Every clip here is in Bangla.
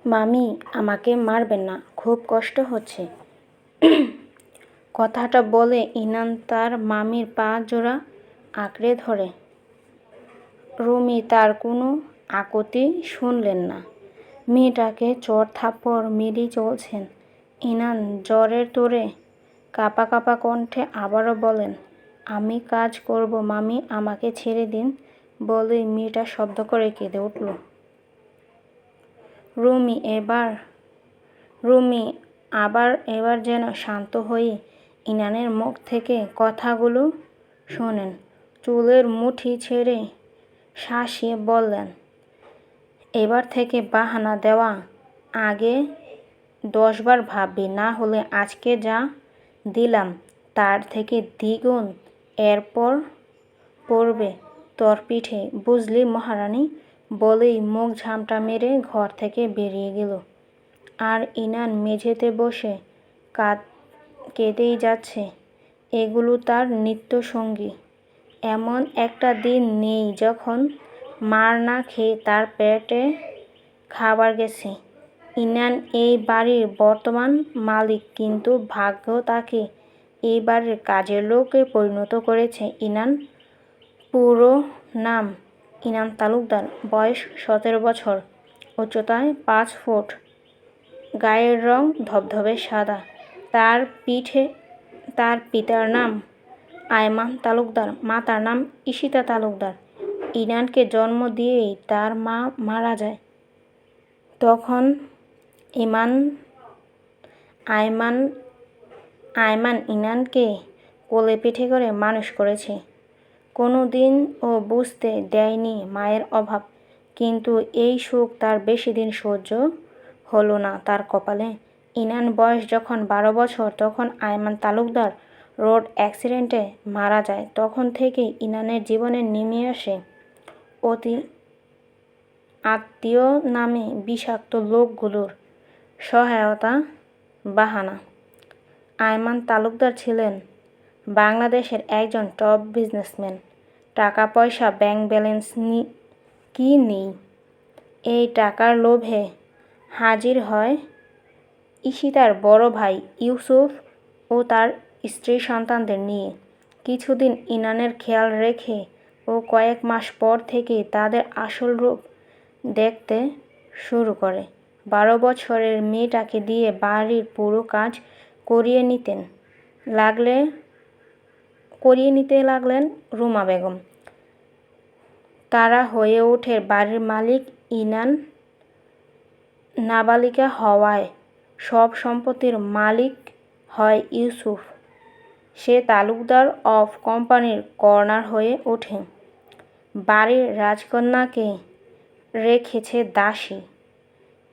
মামি, আমাকে মারবেন না, খুব কষ্ট হচ্ছে। কথাটা বলে ইনান তার মামির পা জোড়া আঁকড়ে ধরে। রুমি তার কোনো আকুতি শুনলেন না। মেয়েটাকে চড় থাপ্পড় মেরেই চলছেন। ইনান জ্বরের তোড়ে কাঁপা কাঁপা কণ্ঠে আবারও বলেন, আমি কাজ করব মামি, আমাকে ছেড়ে দিন। বলেই মেয়েটা শব্দ করে কেঁদে উঠল। রুমি এবার যেন শান্ত হয়ে ইনানের মুখ থেকে কথাগুলো শোনেন। চুলের মুঠি ছেড়ে শাসিয়ে বললেন, এবার থেকে বাহানা দেওয়া আগে 10 বার ভাববি, না হলে আজকে যা দিলাম তার থেকে দ্বিগুণ এরপর পড়বে তোর পিঠে, বুঝলি মহারানী? বলেই মুখ ঝামটা মেরে ঘর থেকে বেরিয়ে গেল। আর ইনান মেঝেতে বসে কেঁদেই যাচ্ছে। এগুলো তার নিত্যসঙ্গী। এমন একটা দিন নেই যখন মার না খেয়ে তার পেটে খাবার গেছে। ইনান এই বাড়ির বর্তমান মালিক, কিন্তু ভাগ্য তাকে এই বাড়ির কাজের লোকে পরিণত করেছে। ইনান পুরো নাম ইনান তালুকদার, বয়স 17 বছর, উচ্চতায় 5 ফুট, গায়ের রং ধবধবে সাদা। তার পিতার নাম আয়মান তালুকদার, মাতার নাম ঈশিতা তালুকদার। ইনানকে জন্ম দিয়েই তার মা মারা যায়। তখন আয়মান ইনানকে কোলে পিঠে করে মানুষ করেছে। কোনো দিন ও বুঝতে দেয়নি মায়ের অভাব। কিন্তু এই সুখ তার বেশি দিন সহ্য হলো না তার কপালে। ইনান বয়স যখন 12 বছর, তখন আয়মান তালুকদার রোড অ্যাক্সিডেন্টে মারা যায়। তখন থেকেই ইনানের জীবনে নেমে আসে অতি আত্মীয় নামে বিষাক্ত লোকগুলোর সহায়তা বাহানা। আয়মান তালুকদার ছিলেন বাংলাদেশের একজন টপ বিজনেসম্যান। টাকা পয়সা, ব্যাংক ব্যালেন্স কি নেই। এই টাকার লোভে হাজির হয় ঈশিতার বড় ভাই ইউসুফ ও তার স্ত্রী সন্তানদের নিয়ে। কিছুদিন ইনানের খেয়াল রেখে ও কয়েক মাস পর থেকেই তাদের আসল রূপ দেখতে শুরু করে। 12 বছরের মেয়েটাকে দিয়ে বাড়ির পুরো কাজ করিয়ে নিতে লাগলেন রুমা বেগম। তারা হয়ে ওঠে বাড়ির মালিক। ইনান নাবালিকা হওয়ায় সব সম্পত্তির মালিক হয় ইউসুফ। সে তালুকদার অফ কোম্পানির কর্নার হয়ে ওঠে। বাড়ির রাজকন্যাকে রেখেছে দাসী।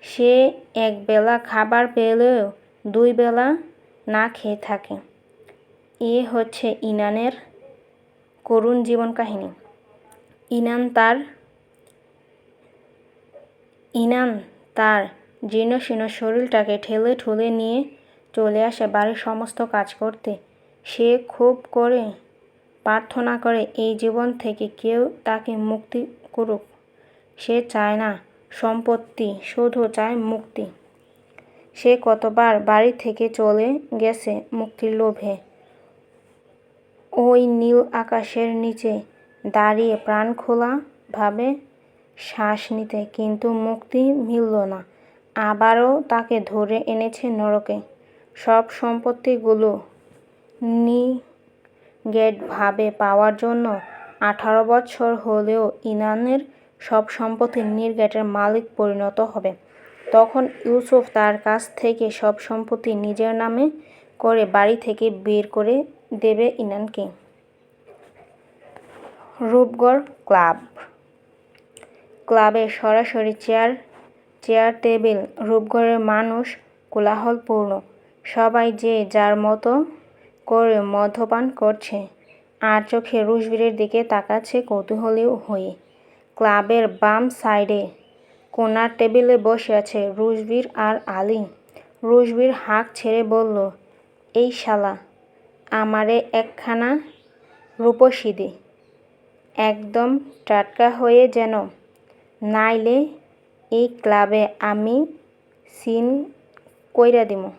সে একবেলা খাবার পেলেও 2 বেলা না খেয়ে থাকে। এ হচ্ছে ইনানের করুণ জীবন কাহিনী। ইনান তার জীর্ণশীর্ণ শরীরটাকে ঠেলে ঠুলে নিয়ে চলে আসে বাড়ির সমস্ত কাজ করতে। সে খুব করে প্রার্থনা করে এই জীবন থেকে কেউ তাকে মুক্তি করুক। সে চায় না সম্পত্তি, শুধু চায় মুক্তি। সে কতবার বাড়ি থেকে চলে গেছে মুক্তির লোভে। ওই নীল আকাশের নিচে দাঁড়িয়ে প্রাণখোলা ভাবে শ্বাস নিতে, কিন্তু মুক্তি মিলল না। আবারও তাকে ধরে এনেছে নরকে। সব সম্পত্তিগুলো নির্ঘাতভাবে পাওয়ার জন্য 18 বছর হলেও ইনানের সব সম্পত্তি নির্ঘাতের মালিক পরিণত হবে। তখন ইউসুফ তার কাছ থেকে সব সম্পত্তি নিজের নামে করে বাড়ি থেকে বের করে দেবে ইনানকে। রূপগড় ক্লাবে সরাসরি চেয়ার টেবিল। রূপগড়ের মানুষ কোলাহলপূর্ণ। সবাই যে যার মতো করে মদ্যপান করছে, আর চোখে রুশবীরের দিকে তাকাচ্ছে কৌতূহলী হয়ে। ক্লাবের বাম সাইডে কোণার টেবিলে বসে আছে রুশবীর আর আলী। রুশবীর হাঁক ছেড়ে বলল, এই শালা, আমারে একখানা রূপসী দে, একদম টাটকা হয়ে যেন, নাইলে এই ক্লাবে আমি সিন কইরা দিমু।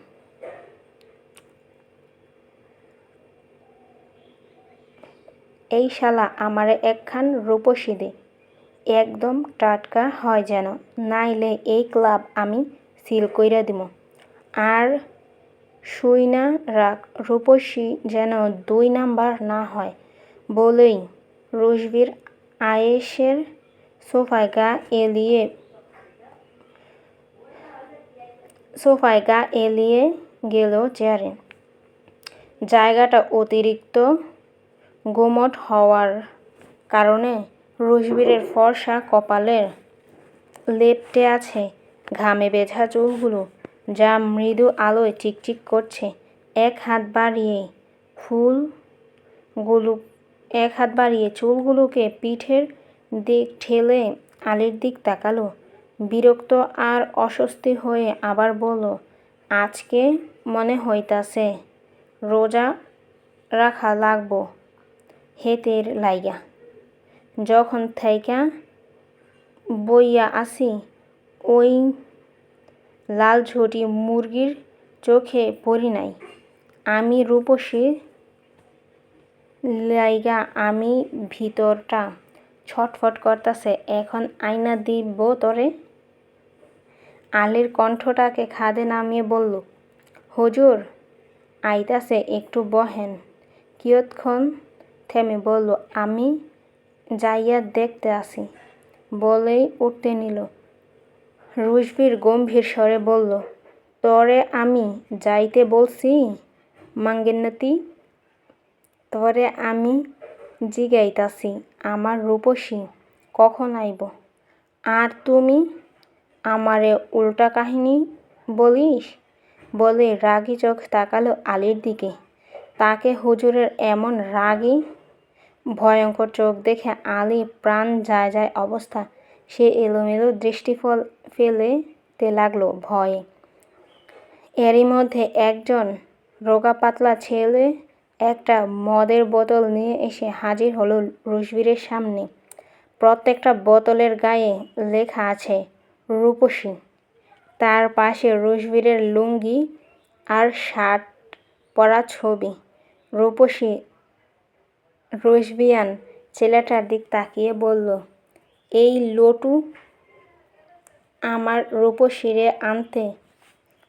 এই শালা আমারে একখান রূপসী দে, একদম টাটকা হয় যেন, নাইলে এই ক্লাব আমি সিল কইরা দিমু। আর শুইনা রাখ, রূপসী যেন 2 নাম্বার না হয়। বলেই রুশবীর আয়েশের সোফায় গা এলিয়ে গেল চেয়ারে। জায়গাটা অতিরিক্ত গুমোট হওয়ার কারণে রুশবীরের ফর্সা কপালের লেপ্টে আছে ঘামে ভেজা চুলগুলো, যা মৃদু আলোয় চিকচিক করছে। এক হাত বাড়িয়ে চুলগুলোকে পিঠের দিক ঠেলে আলীর দিক তাকালো, বিরক্ত আর অস্বস্তি হয়ে। আবার বলল, আজকে মনে হইতাছে রোজা রাখা লাগবো হেতের লাইগা। যখন থাইকা বইয়া আসি, ওই লালঝুটি মুরগির চোখে পড়ি নাই। আমি রূপসী লাইগা আমি ভিতরটা ছটফট করতাছে। এখন আইনা দিব তোরে। আলীর কণ্ঠটাকে খাদে নামিয়ে বলল, হুজুর আইতাছে, একটু বহেন। কিয়ৎক্ষণ থেমে বলল, আমি যাইয়া দেখতে আসি। বলেই উঠতে নিল। রুশবীর গম্ভীর স্বরে বলল, তরে আমি যাইতে বলছি মাঙ্গেনতি? তরে আমি জিগাইতাছি আমার রূপসী কখন আইব, আর তুমি আমারে উল্টা কাহিনী বলিস? বলে রাগী চোখ তাকালো আলীর দিকে। তাকে হুজুরের এমন রাগী ভয়ঙ্কর চোখ দেখে আলী প্রাণ যায় যায় অবস্থা। সে এলোমেলো দৃষ্টি ফেলতে লাগলো ভয়ে। এরই মধ্যে একজন রোগা পাতলা ছেলে একটা মদের বোতল নিয়ে এসে হাজির হলো রুশবীরের সামনে। প্রত্যেকটা বোতলের গায়ে লেখা আছে রূপসী। তার পাশে রুশবীরের লুঙ্গি আর শার্ট পরা ছবি। রূপসী রুশবিয়ান ছেলেটার দিক তাকিয়ে বলল, এই লটু আমার রূপসীরে আনতে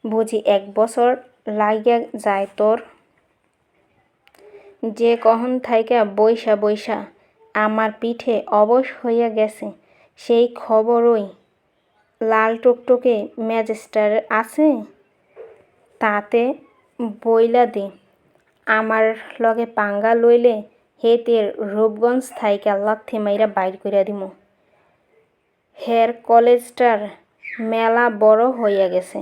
বুঝি 1 বছর লাইগা যায় তোর? যে কখন থাইকা বইসা আমার পিঠে অবশ হইয়া গেছে, সেই খবর ওই লাল টুকটুকে ম্যাজিস্টারের আছে? তাতে বইলা দে, আমার লগে পাঙ্গা লইলে হেতের রূপগঞ্জ থাইকা লাথি মাইরা বাইর কইরা দিমু। হের কলেজটার মেলা বড় হইয়া গেছে।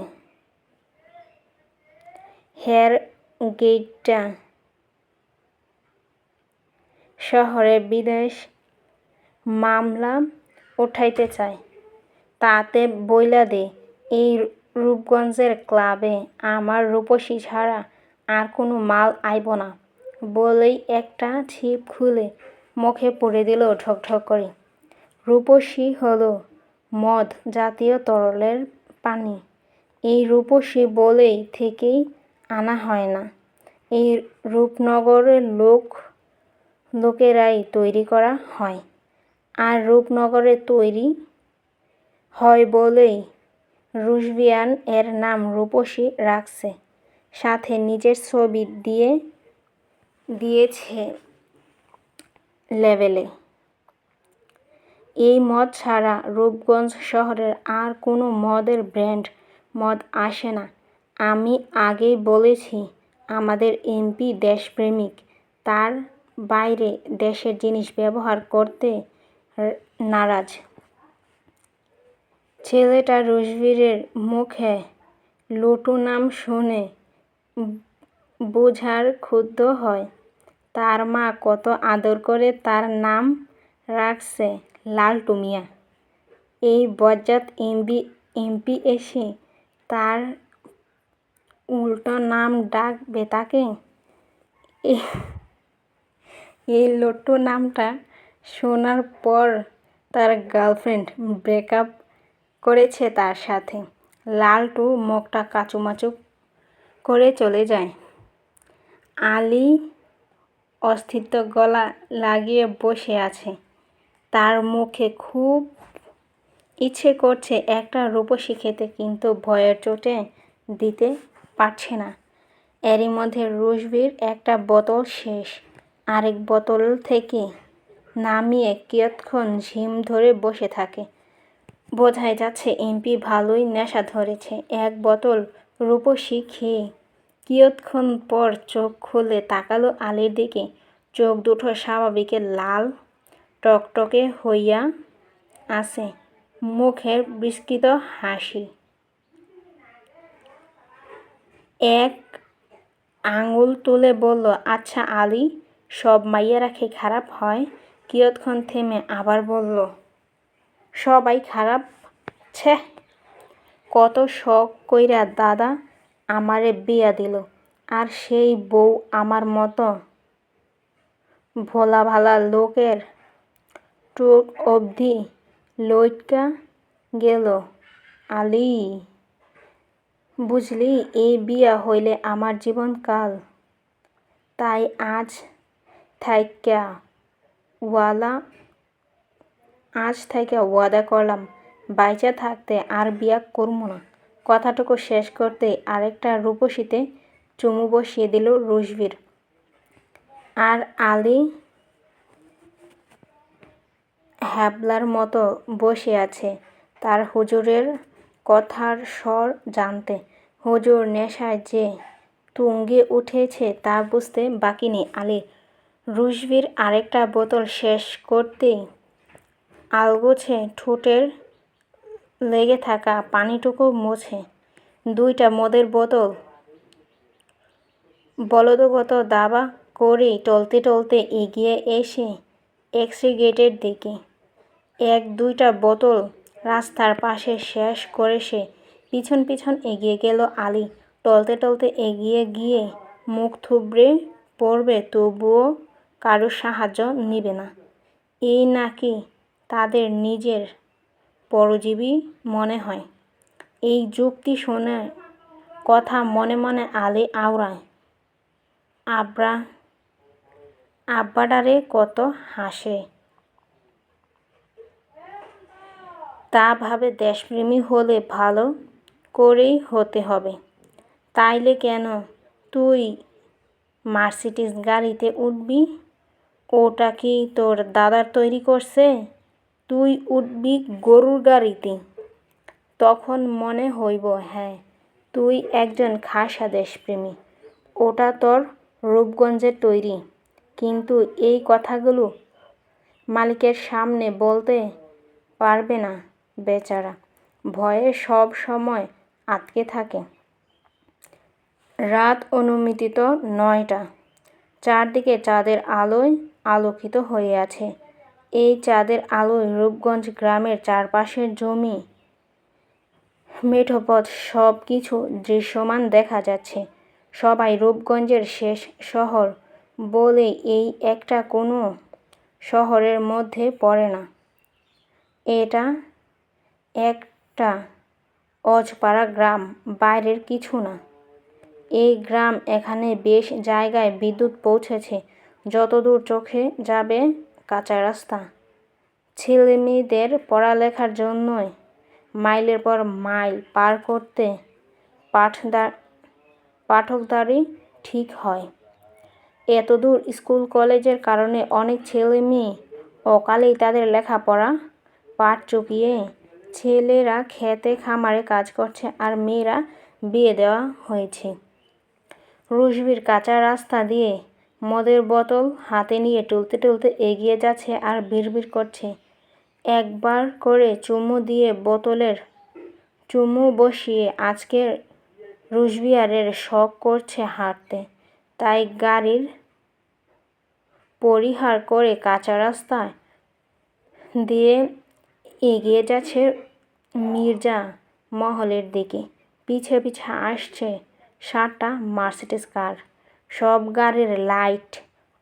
হের গেইটটা শহরে বিদেশ মামলা উঠাইতে চায়। তাতে বইলা দে, এই রূপগঞ্জের ক্লাবে আমার রূপসী ছাড়া আর কোনো মাল আইব না। বলেই একটা ছিপ খুলে মুখে পুরে দিল ঢকঢক করে। রূপসী হলো মদ জাতীয় তরলের পানি। এই রূপসী বলেই থেকেই আনা হয় না। এই রূপনগরের লোকেরাই তৈরি করা হয়। আর রূপনগরে তৈরি হয় বলেই রুশবিয়ান এর নাম রূপসী রাখছে। সাথে নিজের ছবি দিয়েছে লেবেলে। এই মদ ছাড়া রূপগঞ্জ শহরের আর কোনো মদের ব্র্যান্ড মদ আসে না। আমি আগেই বলেছি, আমাদের এমপি দেশপ্রেমিক। তার বাইরে দেশের জিনিস ব্যবহার করতে নারাজ। ছেলেটা রুশবীরের মুখে লটু নাম শুনে বুঝার ক্ষুব্ধ হয়। তার মা কত আদর করে তার নাম রাখছে লালটু মিয়া। এই বজ্জাত এমপি এসে তার উল্টো নাম ডাকবে তাকে? এই লট্টু নামটা শোনার পর তার গার্লফ্রেন্ড ব্রেকআপ করেছে তার সাথে। লালটু মুখটা কাচুমাচু করে চলে যায়। আলী অস্তিত্ব গলা লাগিয়ে বসে আছে। তার মুখে খুব ইচ্ছে করছে একটা রূপসী খেতে, কিন্তু ভয়ের চোটে দিতে পারছে না। এরই মধ্যে রুশবীর একটা বোতল শেষ। আরেক বোতল থেকে নামিয়ে কিয়ৎক্ষণ ঝিম ধরে বসে থাকে। বোঝাই যাচ্ছে এমপি ভালোই নেশা ধরেছে। এক বোতল রূপসী খেয়ে কিয়ৎক্ষণ পর চোখ খুলে তাকালো আলীর দিকে। চোখ দুটো স্বাভাবিকের লাল টকটকে হইয়া আছে, মুখের বিস্কৃত হাসি। এক আঙুল তুলে বলল, আচ্ছা আলী, সব মাইয়ারা কি খারাপ হয়? কিয়ৎক্ষণ থেমে আবার বলল, সবাই খারাপ? ছে, কত শখ কইরা দাদা আমারে বিয়া দিল, আর সেই বউ আমার মতো ভোলা ভালা লোকের ঠোঁট অবধি লইটকা গেল। আলী, বুঝলি, এই বিয়া হইলে আমার জীবনকাল। তাই আজ থাইকা ওয়াদা করলাম, বাইচা থাকতে আর বিয়া করবো না। কথাটুকু শেষ করতেই আরেকটা রূপসীতে চুমু বসিয়ে দিল রুশবীর। আর আলী হ্যাবলার মতো বসে আছে তার হুজুরের কথার স্বর জানতে। হুজুর নেশায় যে তুঙ্গে উঠেছে তা বুঝতে বাকি নেই আলীর। রুশবীর আরেকটা বোতল শেষ করতেই আলগোছে ঠোঁটের লেগে থাকা পানিটুকু মুছে। দুইটা মদের বোতল বলদগত দাবা করেই টলতে টলতে এগিয়ে এসে এক্সিট দিকে এক দুইটা বোতল রাস্তার পাশে শেষ করে সে পিছন পিছন এগিয়ে গেল আলী। টলতে টলতে এগিয়ে গিয়ে মুখ থুবড়ে পড়বে, তবুও কারুর সাহায্য নিবে না। এই নাকি তাদের নিজের পরজীবী মনে হয়। এই যুক্তি শুনে কথা মনে মনে আলী আওড়ায়, আব্বাডারে কত হাসে। তা ভাবে দেশপ্রেমী হলে ভালো করেই হতে হবে। তাইলে কেন তুই মার্সিডিজ গাড়িতে উঠবি? ওটা কি তোর দাদার তৈরি করছে? তুই উঠবি গরুর গাড়িতে। তখন মনে হইব, হ্যাঁ, তুই একজন খাসা দেশপ্রেমী। ওটা তোর রূপগঞ্জের তৈরি। কিন্তু এই কথাগুলো মালিকের সামনে বলতে পারবে না বেচারা, ভয়ে সব সময় আটকে থাকে। রাত অনুমিত ৯টা। চারদিকে চাঁদের আলোয় আলোকিত হয়ে আছে। এই চাঁদের আলোয় রূপগঞ্জ গ্রামের চারপাশের জমি, মেঠোপথ সব কিছু দৃশ্যমান দেখা যাচ্ছে। সবাই রূপগঞ্জের শেষ শহর বলে এই একটা কোনো শহরের মধ্যে পড়ে না। এটা একটা অজপাড়া গ্রাম, বাইরের কিছু না। এই গ্রাম, এখানে বেশ জায়গায় বিদ্যুৎ পৌঁছেছে, যতদূর চোখে যাবে কাঁচা রাস্তা। ছেলেমেয়েদের পড়ালেখার জন্যই মাইলের পর মাইল পার করতে পাঠকদারি ঠিক হয়। এতদূর স্কুল কলেজের কারণে অনেক ছেলে মেয়ে অকালেই তাদের লেখাপড়া পাঠ চুকিয়ে ছেলেরা খেতে খামারে কাজ করছে, আর মেয়েরা বিয়ে দেওয়া হয়েছে। রুশবীর কাঁচা রাস্তা দিয়ে মদের বোতল হাতে নিয়ে টলতে টলতে এগিয়ে যাচ্ছে আর বিড়বিড় করছে। একবার করে চুমু দিয়ে বোতলের চুমু বসিয়ে আজকে রুশবিয়ারের শখ করছে হাঁটতে। তাই গাড়ির পরিহার করে কাঁচা রাস্তা দিয়ে এগিয়ে যাচ্ছে মির্জা মহলের দিকে। পিছে পিছে আসছে 7টা মার্সিডিজ কার। সব গাড়ির লাইট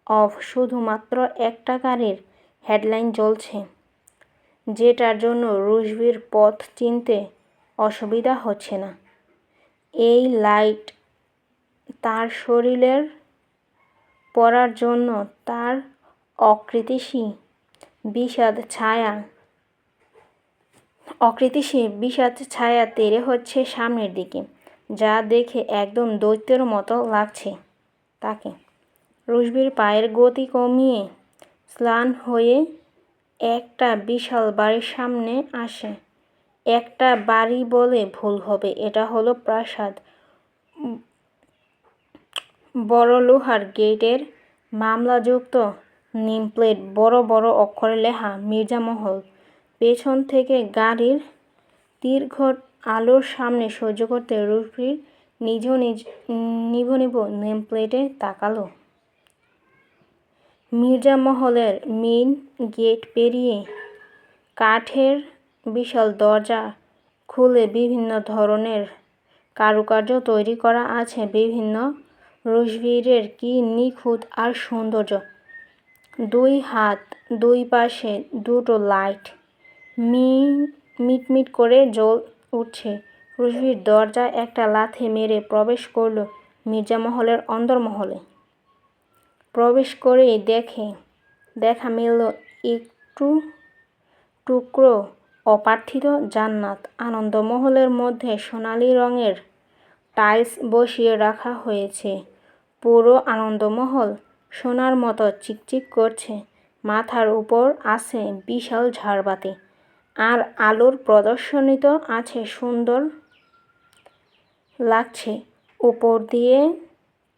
অফ, শুধুমাত্র একটা গাড়ির হেডলাইট জ্বলছে, যেটার জন্য রুশবীর পথ চিনতে অসুবিধা হচ্ছে না। এই লাইট তার শরীরের পড়ার জন্য তার অকৃতিশী বিষাদ ছায়া তেড়ে হচ্ছে সামনের দিকে, যা দেখে একদম দৈত্যের মতো লাগছে তাকে। রুশবীর পায়ের গতি কমিয়ে স্নান হয়ে একটা বিশাল বাড়ির সামনে আসে। একটা বাড়ি বলে ভুল হবে, এটা হলো প্রাসাদ। বড় লোহার গেটের মামলাযুক্ত নেমপ্লেট বড় বড় অক্ষরে লেখা মির্জা মহল। পেছন থেকে গাড়ির দীর্ঘ আলোর সামনে সহ্য করতে রুশবীর নিভ নেমপ্লেটে তাকালো। মির্জা মহলের মেইন গেট পেরিয়ে কাঠের বিশাল দরজা খুলে বিভিন্ন ধরনের কারুকার্য তৈরি করা আছে বিভিন্ন। রুশবীরের কি নিখুঁত আর সৌন্দর্য! দুই হাত, দুই পাশে দুটো লাইট মিটমিট করে জ্বল উঠছে। রুশবীর দরজায় একটা লাথি মেরে প্রবেশ করল মির্জা মহলের অন্দরমহলে। প্রবেশ করেই দেখা মিলল একটু টুকরো অপার্থিত জান্নাত। আনন্দমহলের মধ্যে সোনালি রঙের টাইলস বসিয়ে রাখা হয়েছে। পুরো আনন্দমহল সোনার মতো চিকচিক করছে। মাথার উপর আছে বিশাল ঝাড়বাতি, আর আলোর প্রদর্শনীত আছে সুন্দর লাগছে। উপর দিয়ে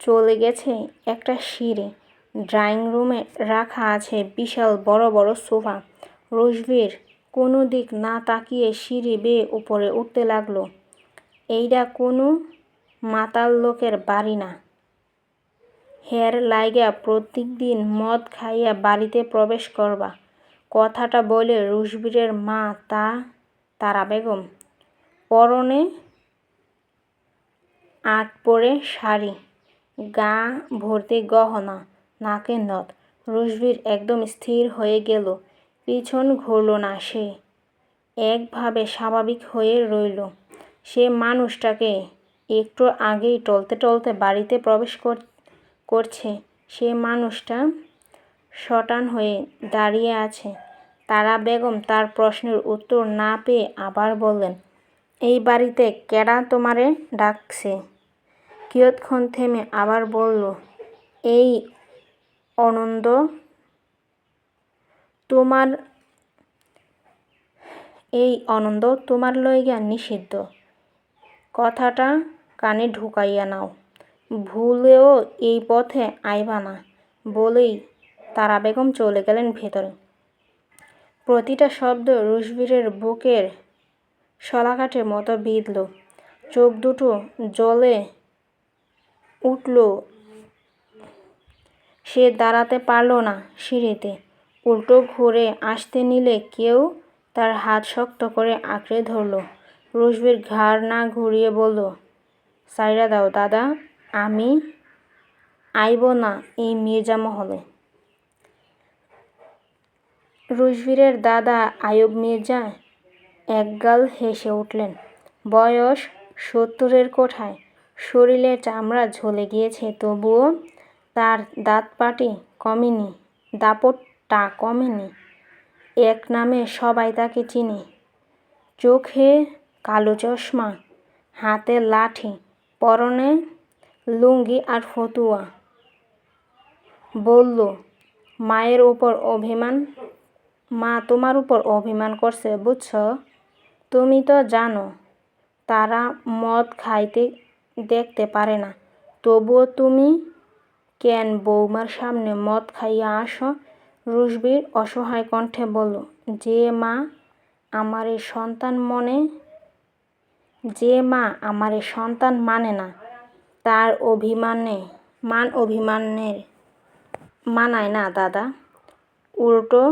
চলে গেছে একটা সিঁড়ি। ড্রয়িং রুমে রাখা আছে বিশাল বড় বড় সোফা। রুশবীর কোনো দিক না তাকিয়ে সিঁড়ি বেয়ে উপরে উঠতে লাগলো। এইটা কোনো মাতাল লোকের বাড়ি না। হের লাইগা প্রত্যেকদিন মদ খাইয়া বাড়িতে প্রবেশ করবা। কথাটা বলে রুশবীরের মা তারা বেগম, পরনে আট পরে শাড়ি, গা ভর্তি গহনা, নাকে নথ। রুশবীর একদম স্থির হয়ে গেল। পিছন ঘুরল না সে, একভাবে স্বাভাবিক হয়ে রইল। সে মানুষটাকে একটু আগেই টলতে টলতে বাড়িতে প্রবেশ করছে, সে মানুষটা শটান হয়ে দাঁড়িয়ে আছে। তারা বেগম তার প্রশ্নের উত্তর না পেয়ে আবার বললেন, এই বাড়িতে কেডা তোমারে ডাকছে? কিয়ৎক্ষণ থেমে আবার বলল, এই অনন্দ তোমার লইগা নিষিদ্ধ। কথাটা কানে ঢুকাইয়া নাও, ভুলেও এই পথে আইবা না। বলেই তারা বেগম চলে গেলেন ভেতরে। প্রতিটা শব্দ রুশবীরের বুকের শলাকাঠের মতো বিঁধল। চোখ দুটো জ্বলে উঠল। সে দাঁড়াতে পারল না সিঁড়িতে। উল্টো ঘুরে আসতে নিলে কেউ তার হাত শক্ত করে আঁকড়ে ধরল। রুশবীর ঘাড় না ঘুরিয়ে বলল, ছাইড়া দাও দাদা, আমি আইব না এই মির্জা মহলে। রুশবীরের দাদা আইয়ুব মির্জা একগাল হেসে উঠলেন। বয়স 70-এর কোঠায়, শরীরে চামড়া ঝুলে গিয়েছে, তবুও তার দাপটটা কমেনি। এক নামে সবাই তাকে চিনে। চোখে কালো চশমা, হাতে লাঠি, পরনে লুঙ্গি আর ফতুয়া। বলল, মা তোমার উপর অভিমান করছে বুঝছ? তুমি তো জানো তারা মদ খাইতে দেখতে পারে না, তবুও তুমি কেন বৌমার সামনে মদ খাইয়া আসো? রুশবীর অসহায় কণ্ঠে বলল, যে মা আমারে সন্তান মানে না, তার মান অভিমানের মানায় না দাদা। উল্টো